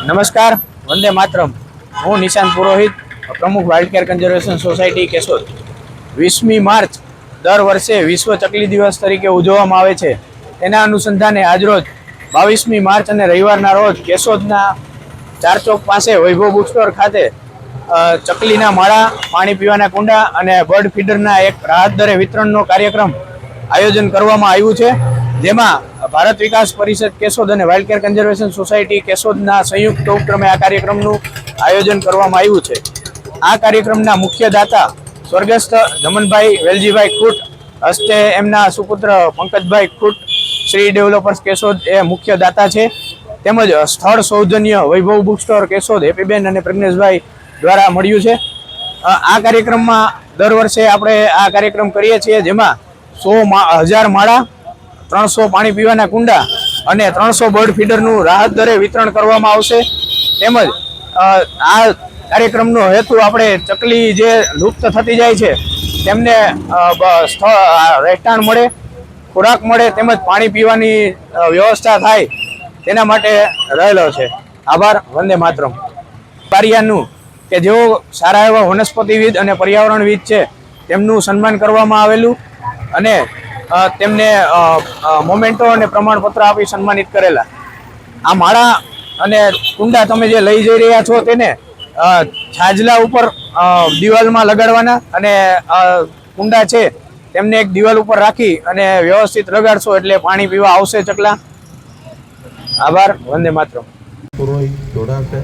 નમસ્કાર, વંદે માતરમ. હું નિશાંત પુરોહિત, પ્રમુખ wild care conservation society Keshod. 20મી માર્ચ દર વર્ષે વિશ્વ ચકલી દિવસ તરીકે ઉજવવામાં આવે છે. તેના અનુસંધાને આજરોજ 22મી માર્ચ અને રવિવારના રોજ કેશોદના ચારચોક પાસે વૈભવ બુક સ્ટોર ખાતે ચકલીના માળા, પાણી પીવાના કુંડા અને બર્ડ ફીડરના એક રાહત દરે વિતરણનો કાર્યક્રમ આયોજન કરવામાં આવ્યું છે. જેમાં ભારત વિકાસ પરિષદ કેશોદ અને વાઇલ્ડ કેર કન્ઝર્વેશન સોસાયટી કેશોદના સંયુક્ત ઉપક્રમે આ કાર્યક્રમનું આયોજન કરવામાં આવ્યું છે. આ કાર્યક્રમના મુખ્ય દાતા સ્વર્ગસ્થ જમનભાઈ વેલજીભાઈ ખૂટ હસ્તે એમના સુપુત્ર પંકજભાઈ ખૂટ શ્રી ડેવલપર્સ કેશોદ એ મુખ્ય દાતા છે. તેમજ સ્થળ સૌજન્ય વૈભવ બુક સ્ટોર કેશોદ હેપીબેન અને પ્રજ્ઞેશભાઈ દ્વારા મળ્યું છે. આ કાર્યક્રમમાં દર વર્ષે આપણે આ કાર્યક્રમ કરીએ છીએ, જેમાં 1000 માળા, 300 પાણી પીવાના કુંડા અને 300 બર્ડ ફીડરનું રાહત દરે વિતરણ કરવામાં આવશે. તેમજ આ કાર્યક્રમનો હેતુ આપણે ચકલી જે લુપ્ત થતી જાય છે તેમને રહેઠાણ મળે, ખોરાક મળે, તેમજ પાણી પીવાની વ્યવસ્થા થાય તેના માટે રહેલો છે. આભાર. વંદે માતરમ. પારિયાનું કે જેઓ સારા એવા વનસ્પતિવિદ અને પર્યાવરણવિદ છે તેમનું સન્માન કરવામાં આવેલું અને તેમને મોમેન્ટો અને પ્રમાણપત્ર આપી સન્માનિત કરેલા. આ માળા અને કુંડા તમે જે લઈ જઈ રહ્યા છો તેને છાજલા ઉપર દિવાલમાં લગાડવાના અને કુંડા છે તેમને એક દિવાલ ઉપર રાખી અને વ્યવસ્થિત લગાડશો એટલે પાણી પીવા આવશે ચકલા. આભાર. વંદે માતરમ. પુરોહિત જોડાશે.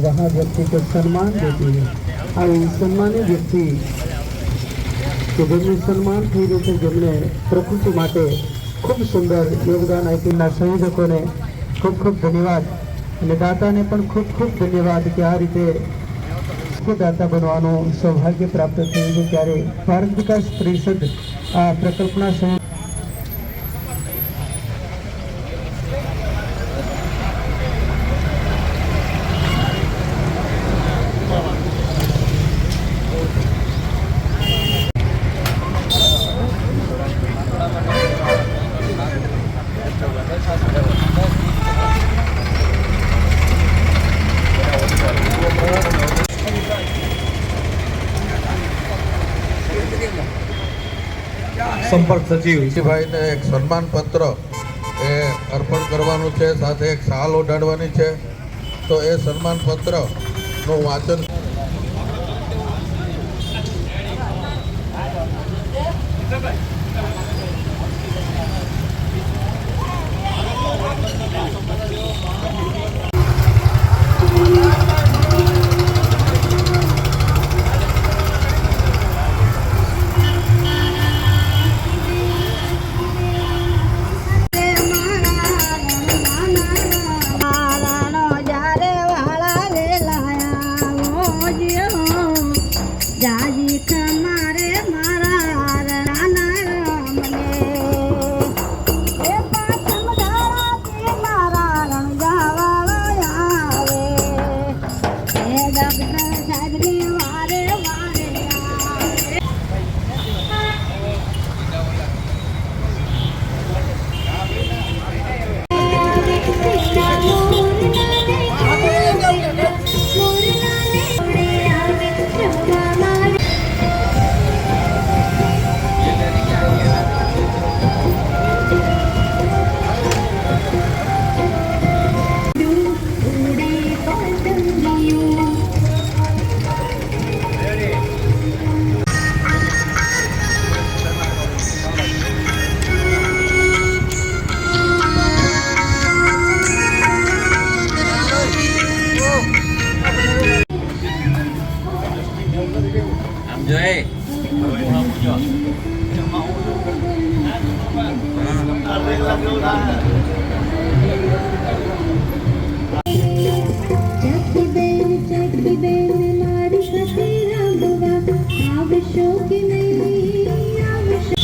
वहाँ व्यक्ति को सम्मान देती है और सम्मानित व्यक्ति કે જેમને સન્માન થઈ રહ્યું છે, જેમણે પ્રકૃતિ માટે ખૂબ સુંદર યોગદાન આપેલા સંયોજકોને ખૂબ ખૂબ ધન્યવાદ અને દાતાને પણ ખૂબ ખૂબ ધન્યવાદ કે આ રીતે દાતા બનવાનું સૌભાગ્ય પ્રાપ્ત થયું છે. ત્યારે ભારત વિકાસ પરિષદ આ પ્રકલ્પના સંપર્ક સચિવ ભાઈને એક સન્માન પત્ર એ અર્પણ કરવાનું છે, સાથે એક શાલ ઓઢાડવાની છે. તો એ સન્માન પત્રનું વાંચન જાજી તમારે મારા चकी बेन मारी सती रामवा आवशो कि नहीं आवशो